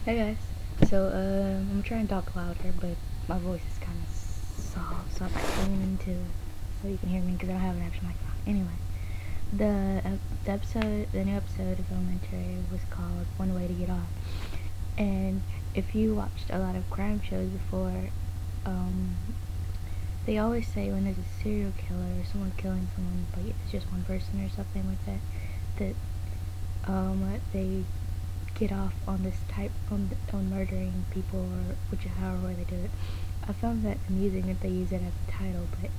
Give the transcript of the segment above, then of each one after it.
Hey guys. So I'm trying to talk louder, but my voice is kind of soft, so I have to lean into so you can hear me because I don't have an actual microphone. Anyway, the new episode of Elementary was called One Way to Get Off. And if you watched a lot of crime shows before, um, they always say when there's a serial killer or someone killing someone, but it's just one person or something like that, that they get off on this type on murdering people or however they do it. I found that amusing that they use it as a title, but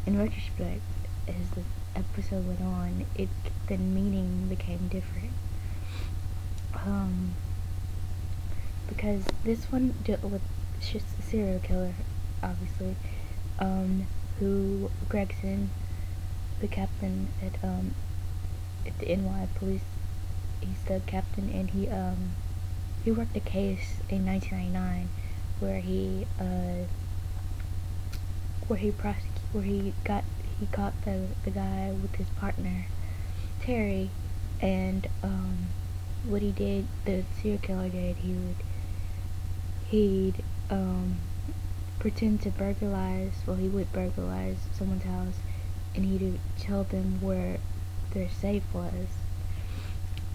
in retrospect, as the episode went on, the meaning became different. Um, because this one dealt with just a serial killer, obviously, who Gregson, the captain at the NY police, he's the captain, and he worked a case in 1999 where he caught the guy with his partner Terry, and what he did, the serial killer did, he'd pretend to burglarize. Well, he would burglarize someone's house, and he'd tell them where their safe was.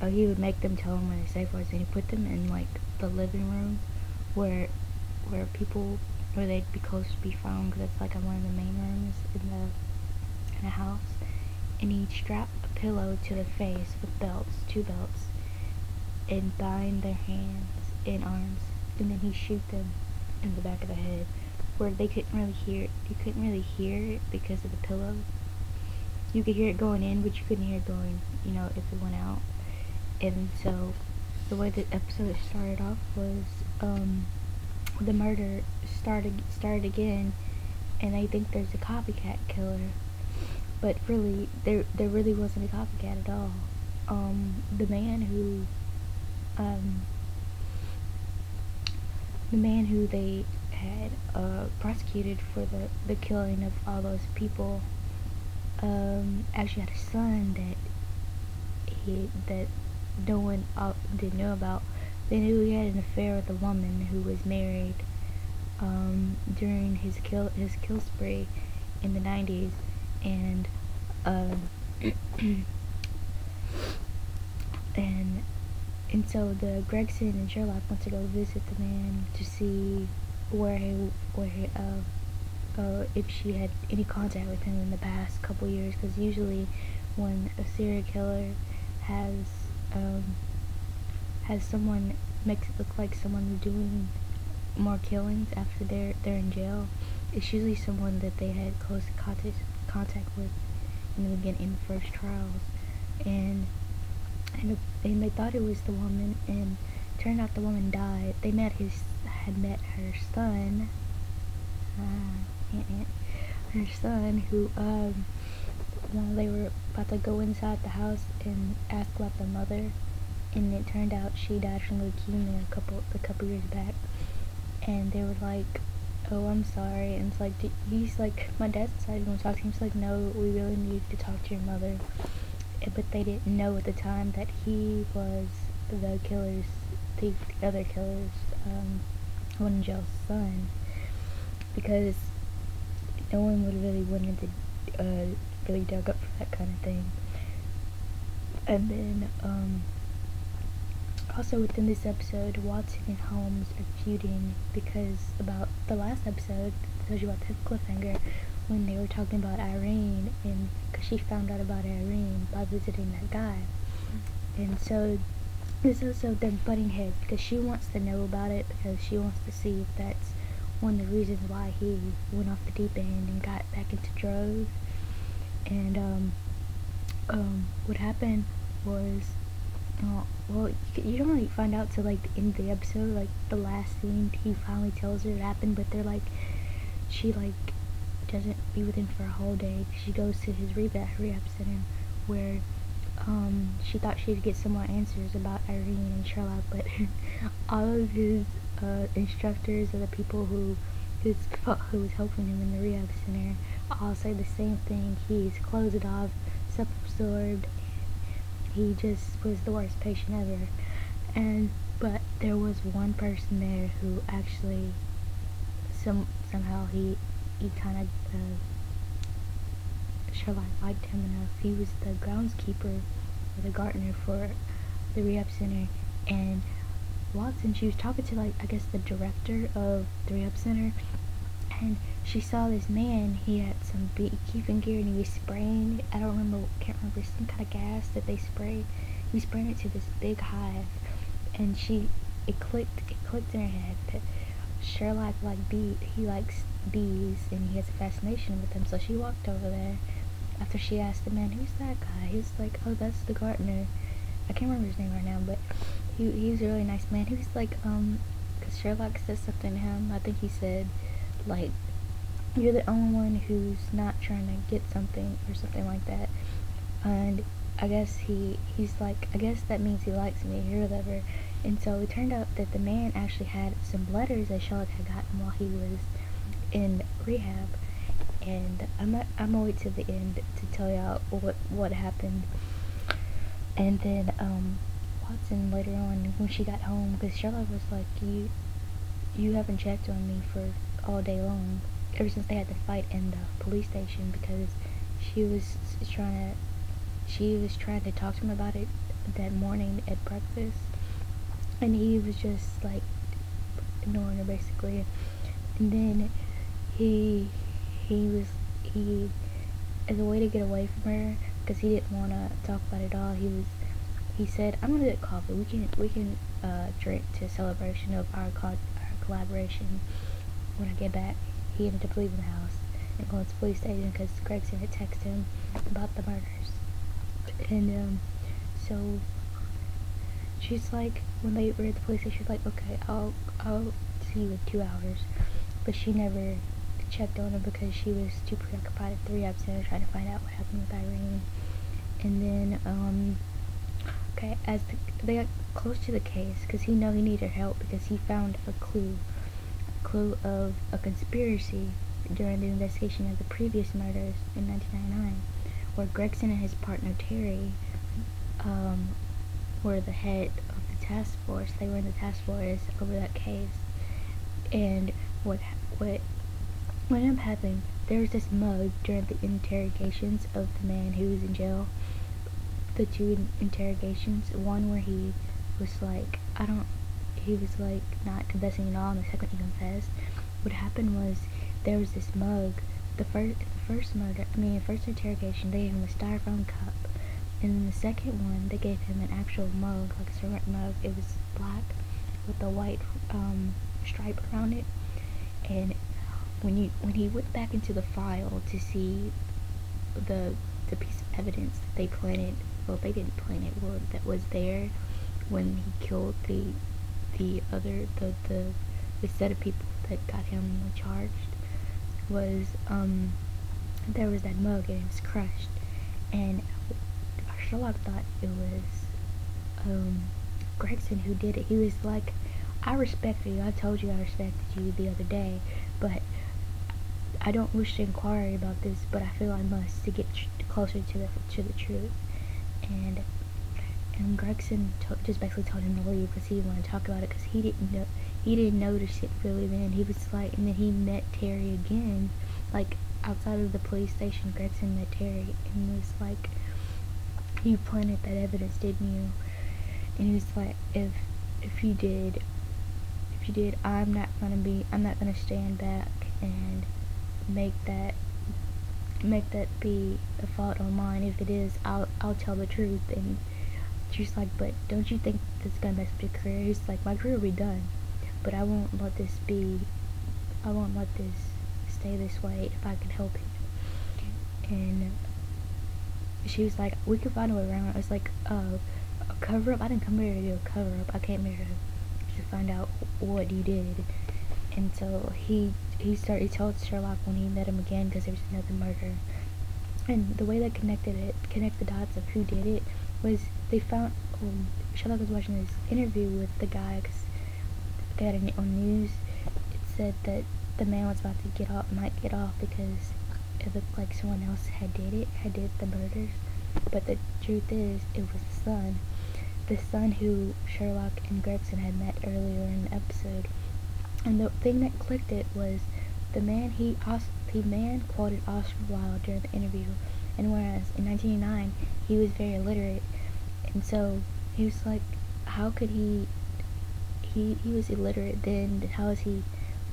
He would make them tell him where their safe was, and he put them in like the living room where they'd be close to be found, because it's like one of the main rooms in the house. And he'd strap a pillow to their face with two belts, and bind their hands and arms, and then he'd shoot them in the back of the head, where they couldn't really hear. You couldn't really hear it because of the pillow. You could hear it going in, but you couldn't hear it going, if it went out. And so the way the episode started off was the murder started again, and they think there's a copycat killer, but really there really wasn't a copycat at all. The man who they had prosecuted for the killing of all those people actually had a son that no one didn't know about. They knew he had an affair with a woman who was married during his kill spree in the 90s, and and so the Gregson and Sherlock went to go visit the man to see if she had any contact with him in the past couple years, because usually when a serial killer has someone, makes it look like someone doing more killings after they're in jail, it's usually someone that they had close contact with in the beginning, in the first trials, and they thought it was the woman, and turned out the woman died. They had met her son, who they were about to go inside the house and ask about the mother, and it turned out she died from leukemia a couple years back. And they were like, "Oh, I'm sorry." And it's like, he's like, my dad decided he wanted to talk to him. He's like, "No, we really need to talk to your mother." But they didn't know at the time that he was the other killer's one in jail's son, because no one would really wanted to really dug up for that kind of thing. And then also within this episode, Watson and Holmes are feuding, because about the last episode tells you about the cliffhanger when they were talking about Irene, and because she found out about Irene by visiting that guy. And so this episode they're butting heads, because she wants to know about it, because she wants to see if that's one of the reasons why he went off the deep end and got back into drugs. And what happened was, well, you don't really find out till like the end of the episode, like the last scene. He finally tells her it happened, but she doesn't be with him for a whole day. She goes to his rehab center, where she thought she'd get some more answers about Irene and Sherlock, but all of his instructors, or the people who was helping him in the rehab center, all say the same thing. He's closed off, self-absorbed, he just was the worst patient ever. But there was one person there who actually somehow he kind of Sherlock liked him enough. He was the groundskeeper or the gardener for the rehab center, and Watson, she was talking to, like, I guess the director of the rehab center, and she saw this man. He had some beekeeping gear and he was spraying, can't remember, some kind of gas that they spray. He was spraying it to this big hive, and it clicked in her head that Sherlock he likes bees and he has a fascination with them. So she walked over there after she asked the man, "Who's that guy?" He was like, "Oh, that's the gardener." I can't remember his name right now, but he was a really nice man. He was like, because Sherlock said something to him. I think he said, like, "You're the only one who's not trying to get something," or something like that. And I guess he's like, I guess that means he likes me or whatever. And so it turned out that the man actually had some letters that Sherlock had gotten while he was in rehab. And I'm gonna wait to the end to tell y'all what happened. And then Watson later on, when she got home, because Sherlock was like, you haven't checked on me for all day long, ever since they had to fight in the police station, because she was trying to talk to him about it that morning at breakfast, and he was just like ignoring her basically. And then he as a way to get away from her, because he didn't want to talk about it all, he said, "I'm gonna get coffee. We can drink to celebration of our collaboration when I get back." He ended up leaving the house and going to the police station because Gregson had texted him about the murders. And so she's like, when they were at the police station, she's like, "Okay, I'll see you in 2 hours." But she never checked on him because she was too preoccupied at the rehab center trying to find out what happened with Irene. And then okay, as they got close to the case, because he needed her help, because he found a clue of a conspiracy during the investigation of the previous murders in 1999, where Gregson and his partner Terry were the head of the task force. They were in the task force over that case. And what ended up happening, there was this mug during the interrogations of the man who was in jail. The two interrogations, one where he was like, he was like not confessing at all, and the second he confessed. What happened was, there was this mug. The first interrogation, they gave him a styrofoam cup, and then the second one, they gave him an actual mug, like a ceramic mug. It was black with a white stripe around it. And when he went back into the file to see the piece of evidence that they planted, well, they didn't plant it, well, that was there when he killed the set of people that got him charged, was there was that mug and it was crushed. And Sherlock thought it was Gregson who did it. He was like, "I respect you. I told you I respected you the other day, but I don't wish to inquire about this, but I feel I must to get closer to the truth." And Gregson just basically told him to leave because he didn't want to talk about it, because he didn't notice it really then. He was like, and then he met Terry again, like outside of the police station. Gregson met Terry and was like, "You planted that evidence, didn't you?" And he was like, if you did, I'm not gonna stand back and make that be a fault on mine. If it is, I'll tell the truth. And she's like, "But don't you think that's gonna mess up your career?" He's like, "My career will be done, but I won't let this stay this way if I can help it." And she was like, "We can find a way around it." I was like, a cover up? I didn't come here to do a cover up. I came here to find out what you did." And so he told Sherlock when he met him again, because there was another murder. And the way they connect the dots of who did it, was they found, Sherlock was watching this interview with the guy, because they had it on news. It said that the man was about to might get off because it looked like someone else had did the murders. But the truth is, it was the son. the son who Sherlock and Gregson had met earlier in the episode. And the thing that clicked it was the man quoted Oscar Wilde during the interview, and whereas in 1989 he was very illiterate, and so he was like, how could he was illiterate then, how is he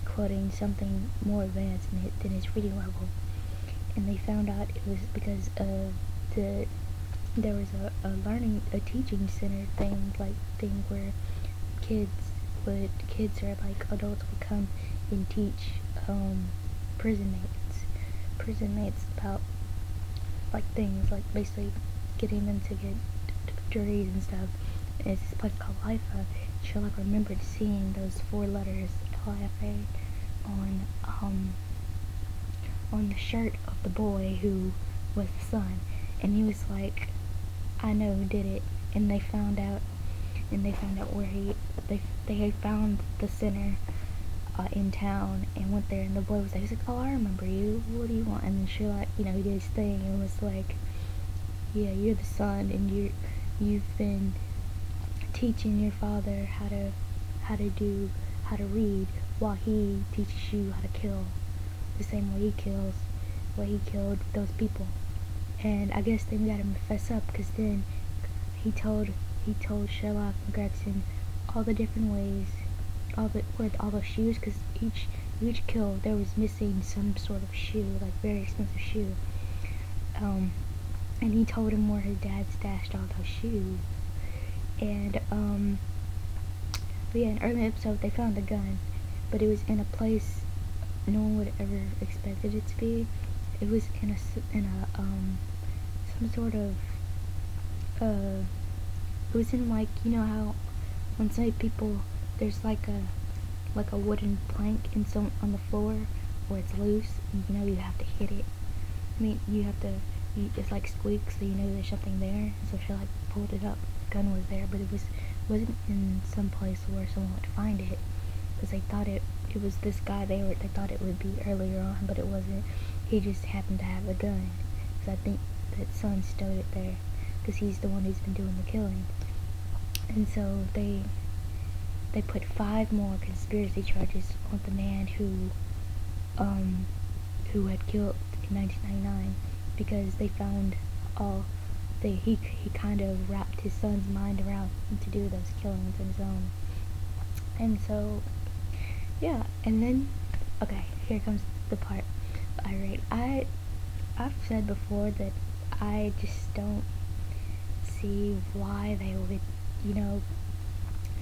quoting something more advanced than his reading level? And they found out it was because of there was a teaching center thing where kids or like adults would come and teach prison mates about like things, like basically getting them to get degrees and stuff. And it's this place called LIFA. Sherlock remembered seeing those 4 letters LIFA on the shirt of the boy who was the son, and he was like, I know who did it. And they found out where they found the center in town and went there, and the boy was like, oh, I remember you, what do you want? And then Sherlock, he did his thing and was like, yeah, you're the son, and you've been teaching your father how to read while he teaches you how to kill, the same way he killed those people. And I guess then we got him to fess up, because then he told Sherlock and Gregson all the different ways, all those shoes, because each kill there was missing some sort of shoe, like very expensive shoe. And he told him where his dad stashed all those shoes. And but yeah, in early episode they found the gun, but it was in a place no one would ever expected it to be. It was in a some sort of it was in, like, how when some people, there's like a wooden plank on the floor where it's loose, and you have to hit it. It's like squeaks, so there's something there. So she like pulled it up, the gun was there, but it wasn't in some place where someone would find it, because they thought it was this guy. They thought it would be earlier on, but it wasn't. He just happened to have a gun, because I think that son stowed it there, because he's the one who's been doing the killing. And so they put 5 more conspiracy charges on the man who had killed in 1999, because they found he kind of wrapped his son's mind around to do those killings on his own. And so yeah, and then okay, here comes the part I rate. I've said before that I just don't see why they would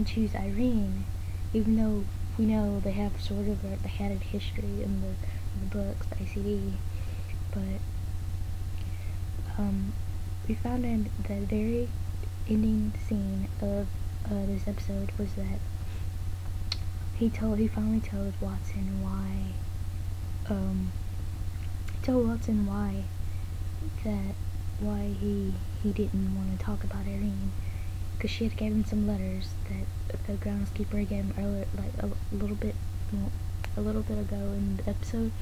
choose Irene, even though we know they have sort of they had a history in the books, the ACD. But we found in the very ending scene of this episode was that he finally told Watson why he didn't want to talk about Irene, because she had gave him some letters that the groundskeeper gave him earlier, like a little bit ago in the episode,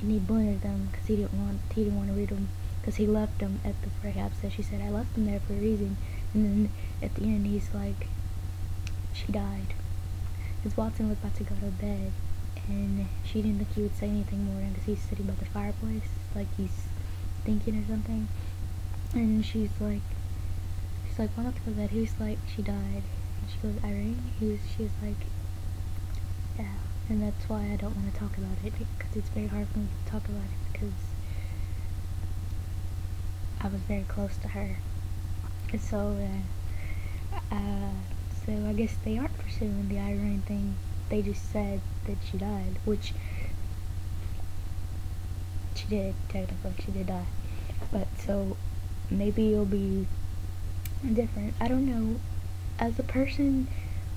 and he blundered them because he didn't want to read them, because he left them at the very outset. She said, I left them there for a reason, and then at the end he's like, she died, because Watson was about to go to bed, and she didn't think he would say anything more, because he's sitting by the fireplace like he's thinking or something. And she's like, why not to go to bed? He was like, she died. And she goes, Irene? She was like, yeah. And that's why I don't want to talk about it, because it's very hard for me to talk about it, because I was very close to her. And so I guess they aren't pursuing the Irene thing. They just said that she died, which she did, technically, she did die. But so maybe it'll be different. I don't know. As a person,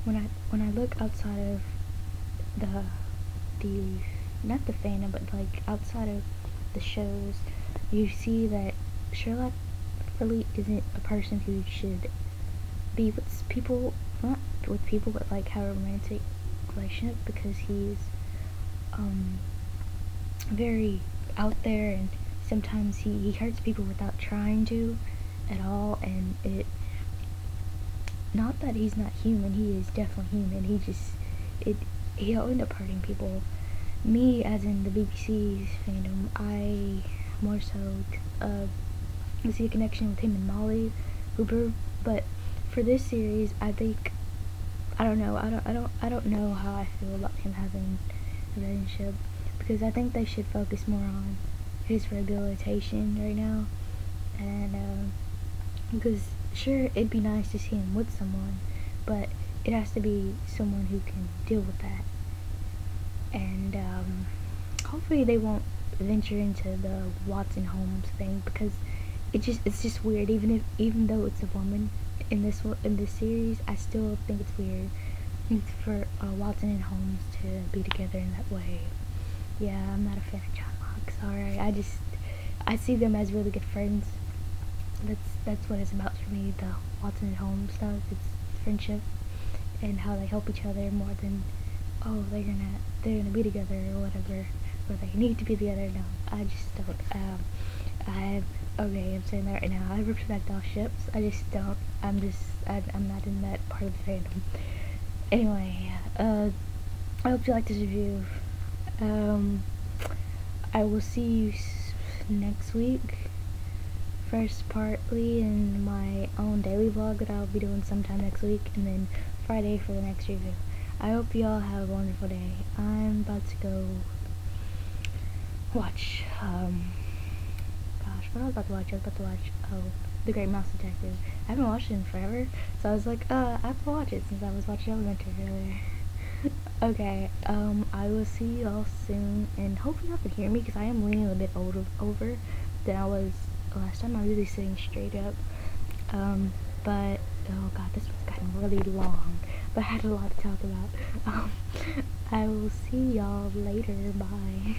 when I look outside of the not the fandom, but like outside of the shows, you see that Sherlock really isn't a person who should be with people, not with people, but like have a romantic relationship, because he's very out there, and sometimes he hurts people without trying to at all, and not that he's not human, he is definitely human. He'll end up hurting people. Me, as in the BBC's fandom, I more so see a connection with him and Molly Hooper. But for this series, I think I don't know. I don't know how I feel about him having a relationship, because I think they should focus more on his rehabilitation right now, and because sure, it'd be nice to see him with someone, but it has to be someone who can deal with that. And hopefully they won't venture into the Watson Holmes thing, because it's just weird. Even though it's a woman in this series, I still think it's weird for Watson and Holmes to be together in that way. Yeah, I'm not a fan of John Locke. Sorry, I see them as really good friends. That's what it's about for me. The Watson and Holmes stuff. It's friendship and how they help each other more than, oh, they're gonna be together or whatever, or they need to be together. No, I just don't. I'm saying that right now. I respect all ships. I just don't. I'm not in that part of the fandom. Anyway, I hope you like this review. I will see you next week. First partly in my own daily vlog that I'll be doing sometime next week, and then Friday for the next review. I hope you all have a wonderful day. I'm about to go watch, what I was about to watch? I was about to watch, The Great Mouse Detective. I haven't watched it in forever, so I was like, I have to watch it since I was watching Elementary earlier. Okay, I will see you all soon, and hopefully y'all can hear me, because I am leaning a bit over than I was last time. I'm really sitting straight up, but, oh god, this one's gotten really long, but I had a lot to talk about. I will see y'all later, bye.